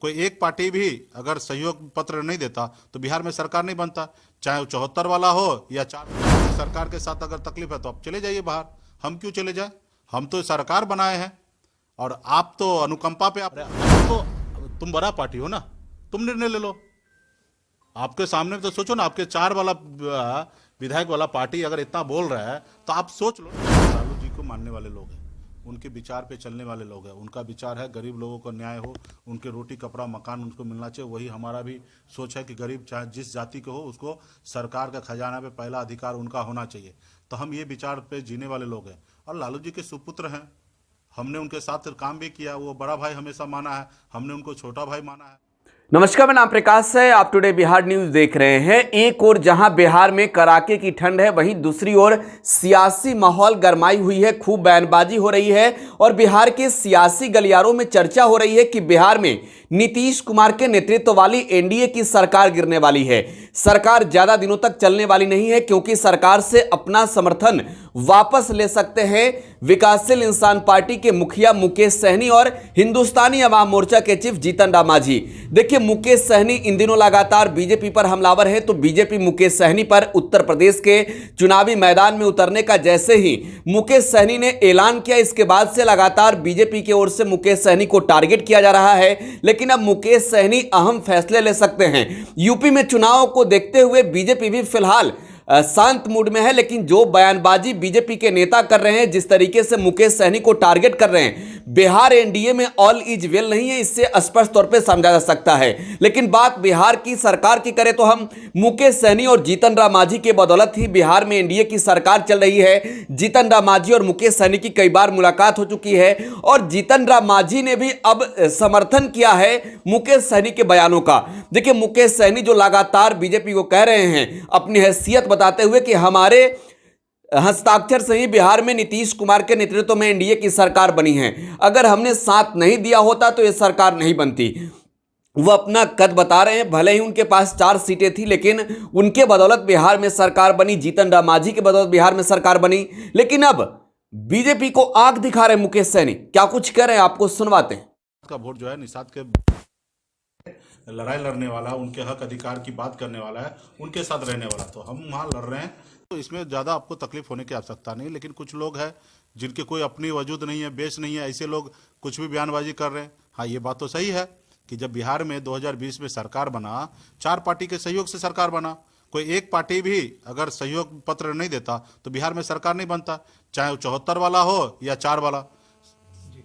कोई एक पार्टी भी अगर सहयोग पत्र नहीं देता तो बिहार में सरकार नहीं बनता, चाहे वो 74 वाला हो या 4 सरकार के साथ अगर तकलीफ है तो आप चले जाइए बाहर। हम क्यों चले जाए? हम तो सरकार बनाए हैं और आप तो अनुकंपा पे तो तुम बड़ा पार्टी हो ना, तुम निर्णय ले लो। आपके सामने तो सोचो ना, आपके 4 वाला विधायक वाला पार्टी अगर इतना बोल रहा है तो आप सोच लो। लालू जी को मानने वाले लोग हैं, उनके विचार पे चलने वाले लोग हैं। उनका विचार है गरीब लोगों को न्याय हो, उनके रोटी कपड़ा मकान उनको मिलना चाहिए। वही हमारा भी सोच है कि गरीब चाहे जिस जाति के हो उसको सरकार का खजाना पे पहला अधिकार उनका होना चाहिए। तो हम ये विचार पे जीने वाले लोग हैं और लालू जी के सुपुत्र हैं। हमने उनके साथ काम भी किया, वो बड़ा भाई हमेशा माना है, हमने उनको छोटा भाई माना है। नमस्कार, मैं नाम प्रकाश है। आप टुडे बिहार न्यूज देख रहे हैं। एक और जहां बिहार में कड़ाके की ठंड है, वहीं दूसरी ओर सियासी माहौल गरमाई हुई है, खूब बयानबाजी हो रही है और बिहार के सियासी गलियारों में चर्चा हो रही है कि बिहार में नीतीश कुमार के नेतृत्व वाली एनडीए की सरकार गिरने वाली है। सरकार ज्यादा दिनों तक चलने वाली नहीं है, क्योंकि सरकार से अपना समर्थन वापस ले सकते हैं विकासशील इंसान पार्टी के मुखिया मुकेश सहनी और हिंदुस्तानी अवाम मोर्चा के चीफ जीतन राम मांझी। देखिए, मुकेश सहनी इन दिनों लगातार बीजेपी पर हमलावर है, तो बीजेपी मुकेश सहनी पर उत्तर प्रदेश के चुनावी मैदान में उतरने का जैसे ही मुकेश सहनी ने ऐलान किया, इसके बाद से लगातार बीजेपी की ओर से मुकेश सहनी को टारगेट किया जा रहा है। लेकिन अब मुकेश सहनी अहम फैसले ले सकते हैं। यूपी में चुनाव को देखते हुए बीजेपी भी फिलहाल शांत मूड में है, लेकिन जो बयानबाजी बीजेपी के नेता कर रहे हैं, जिस तरीके से मुकेश सहनी को टारगेट कर रहे हैं, बिहार एनडीए में ऑल इज वेल नहीं है, इससे स्पष्ट तौर पे समझा जा सकता है। लेकिन बात बिहार की सरकार की करें तो हम मुकेश सहनी और जीतन राम मांझी के बदौलत ही बिहार में एनडीए की सरकार चल रही है। जीतन राम मांझी और मुकेश सहनी की कई बार मुलाकात हो चुकी है और जीतन राम मांझी ने भी अब समर्थन किया है मुकेश सहनी के बयानों का। देखिए, मुकेश सहनी जो लगातार बीजेपी को कह रहे हैं, अपनी हैसियत बताते हुए कि हमारे हस्ताक्षर से ही बिहार में नीतीश कुमार के नेतृत्व में एनडीए की सरकार बनी है, अगर हमने साथ नहीं दिया होता तो यह सरकार नहीं बनती। वो अपना कद बता रहे हैं, भले ही उनके पास 4 सीटें थी, लेकिन उनके बदौलत बिहार में सरकार बनी, जीतन राम मांझी के बदौलत बिहार में सरकार बनी। लेकिन अब बीजेपी को आंख दिखा रहे मुकेश सहनी, क्या कुछ कह रहे हैं आपको सुनवाते हैं। का वोट जो है निषाद के लड़ाई लड़ने वाला, उनके हक अधिकार की बात करने वाला है, उनके साथ रहने वाला, तो हम वहाँ लड़ रहे हैं। तो इसमें ज़्यादा आपको तकलीफ होने की आवश्यकता नहीं। लेकिन कुछ लोग हैं जिनके कोई अपनी वजूद नहीं है, बेस नहीं है, ऐसे लोग कुछ भी बयानबाजी कर रहे हैं। हाँ, ये बात तो सही है कि जब बिहार में 2020 में सरकार बना, 4 पार्टी के सहयोग से सरकार बना। कोई एक पार्टी भी अगर सहयोग पत्र नहीं देता तो बिहार में सरकार नहीं बनता, चाहे वो 74 वाला हो या 4 वाला।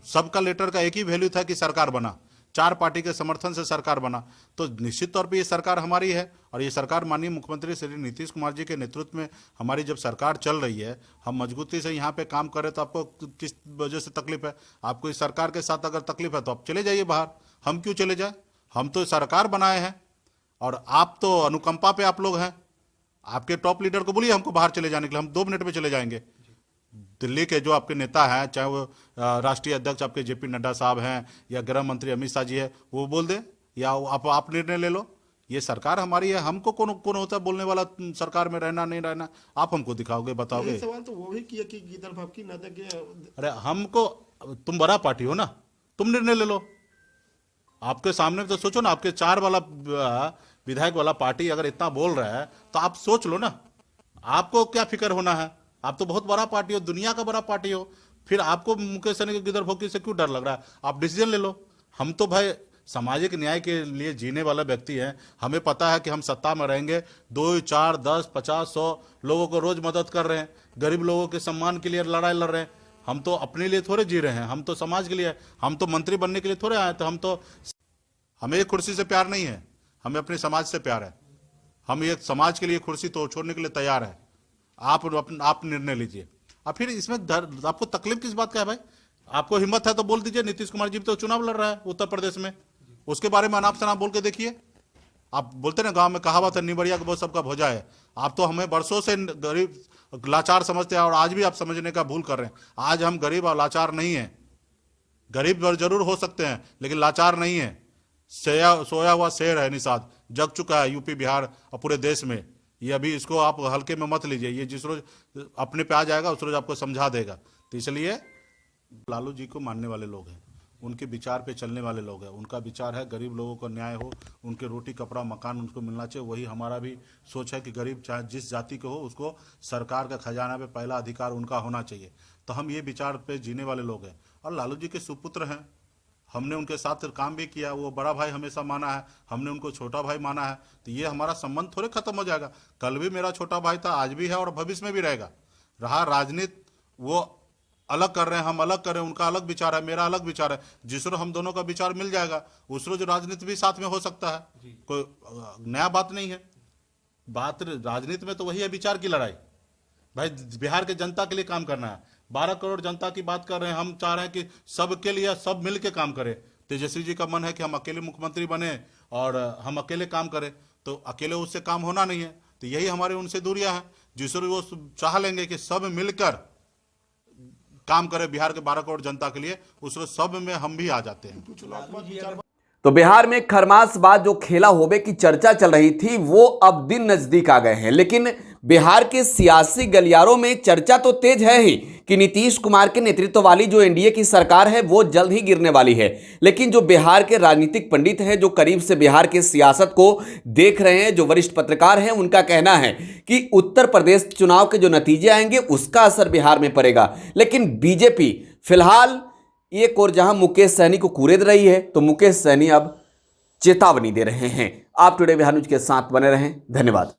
सबका लेटर का एक ही वैल्यू था कि सरकार बना, 4 पार्टी के समर्थन से सरकार बना। तो निश्चित तौर पे ये सरकार हमारी है और ये सरकार माननीय मुख्यमंत्री श्री नीतीश कुमार जी के नेतृत्व में हमारी जब सरकार चल रही है, हम मजबूती से यहाँ पे काम कर रहे, तो आपको किस वजह से तकलीफ है? आपको इस सरकार के साथ अगर तकलीफ है तो आप चले जाइए बाहर। हम क्यों चले जाए? हम तो सरकार बनाए हैं और आप तो अनुकंपा पे आप लोग हैं। आपके टॉप लीडर को बोलिए हमको बाहर चले जाने के लिए, हम 2 मिनट में चले जाएंगे। दिल्ली के जो आपके नेता हैं, चाहे वो राष्ट्रीय अध्यक्ष आपके जेपी नड्डा साहब हैं या गृह मंत्री अमित शाह जी है, वो बोल दे या आप निर्णय ले लो। ये सरकार हमारी है, हमको कौन होता है बोलने वाला सरकार में रहना नहीं रहना? आप हमको दिखाओगे, बताओगे। सवाल तो वो भी किया कि गीदड़ भपकी न दे। अरे हमको, तुम बड़ा पार्टी हो ना, तुम निर्णय ले लो। आपके सामने तो सोचो ना, आपके 4 वाला विधायक वाला पार्टी अगर इतना बोल रहा है तो आप सोच लो ना, आपको क्या फिक्र होना है? आप तो बहुत बड़ा पार्टी हो, दुनिया का बड़ा पार्टी हो, फिर आपको मुकेश सहनी के गिदड़ भोंकी से क्यों डर लग रहा है? आप डिसीजन ले लो। हम तो भाई सामाजिक न्याय के लिए जीने वाले व्यक्ति हैं। हमें पता है कि हम सत्ता में रहेंगे, 2, 4, 10, 50, 100 लोगों को रोज मदद कर रहे हैं, गरीब लोगों के सम्मान के लिए लड़ाई लड़ रहे हैं। हम तो अपने लिए थोड़े जी रहे हैं, हम तो समाज के लिए, हम तो मंत्री बनने के लिए थोड़े आए। तो हमें एक कुर्सी से प्यार नहीं है, हमें अपने समाज से प्यार है। हम एक समाज के लिए कुर्सी तो छोड़ने के लिए तैयार है। आप निर्णय लीजिए। अब फिर इसमें आपको तकलीफ किस बात का है भाई? आपको हिम्मत है तो बोल दीजिए, नीतीश कुमार जी तो चुनाव लड़ रहा है उत्तर प्रदेश में, उसके बारे में अनाप शनाप बोल के देखिए। आप बोलते ना गांव में कहावत है, निबड़िया का वो सबका भोजा है। आप तो हमें बरसों से गरीब लाचार समझते हैं और आज भी आप समझने का भूल कर रहे हैं। आज हम गरीब और लाचार नहीं है। गरीब जरूर हो सकते हैं लेकिन लाचार नहीं है। सोया हुआ शेर है निषाद, जग चुका है यूपी बिहार और पूरे देश में। ये अभी इसको आप हल्के में मत लीजिए, ये जिस रोज अपने पे आ जाएगा उस रोज आपको समझा देगा। तो इसलिए लालू जी को मानने वाले लोग हैं, उनके विचार पे चलने वाले लोग हैं। उनका विचार है गरीब लोगों को न्याय हो, उनके रोटी कपड़ा मकान उनको मिलना चाहिए। वही हमारा भी सोच है कि गरीब चाहे जिस जाति के हो उसको सरकार का खजाना पे पहला अधिकार उनका होना चाहिए। तो हम ये विचार पे जीने वाले लोग हैं और लालू जी के सुपुत्र हैं। हमने उनके साथ काम भी किया, वो बड़ा भाई हमेशा माना है, हमने उनको छोटा भाई माना है। तो ये हमारा संबंध थोड़े खत्म हो जाएगा। कल भी मेरा छोटा भाई था, आज भी है और भविष्य में भी रहेगा। रहा राजनीति, वो अलग कर रहे हैं, हम अलग कर रहे हैं, उनका अलग विचार है, मेरा अलग विचार है। जिस रोज हम दोनों का विचार मिल जाएगा उस रोज राजनीति भी साथ में हो सकता है। कोई नया बात नहीं है। बात राजनीति में तो वही है, विचार की लड़ाई। भाई बिहार के जनता के लिए काम करना है। 12 करोड़ जनता की बात कर रहे हैं, हम चाह रहे हैं कि सबके लिए सब मिल के काम करें। तेजस्वी जी का मन है कि हम अकेले मुख्यमंत्री बने और हम अकेले काम करें, तो अकेले उससे काम होना नहीं है। तो यही हमारे उनसे दूरियां हैं। जिस रोज वो चाह लेंगे कि सब मिलकर काम करें बिहार के 12 करोड़ जनता के लिए, उस रोज सब में हम भी आ जाते हैं। तो बिहार में खरमासबाद जो खेला होबे की चर्चा चल रही थी वो अब दिन नजदीक आ गए हैं। लेकिन बिहार के सियासी गलियारों में चर्चा तो तेज है ही कि नीतीश कुमार के नेतृत्व वाली जो एनडीए की सरकार है वो जल्द ही गिरने वाली है। लेकिन जो बिहार के राजनीतिक पंडित हैं, जो करीब से बिहार के सियासत को देख रहे हैं, जो वरिष्ठ पत्रकार हैं, उनका कहना है कि उत्तर प्रदेश चुनाव के जो नतीजे आएंगे उसका असर बिहार में पड़ेगा। लेकिन बीजेपी फिलहाल एक और जहां मुकेश सहनी को कुरेद रही है, तो मुकेश सहनी अब चेतावनी दे रहे हैं। आप टुडे बिहार न्यूज के साथ बने रहें। धन्यवाद।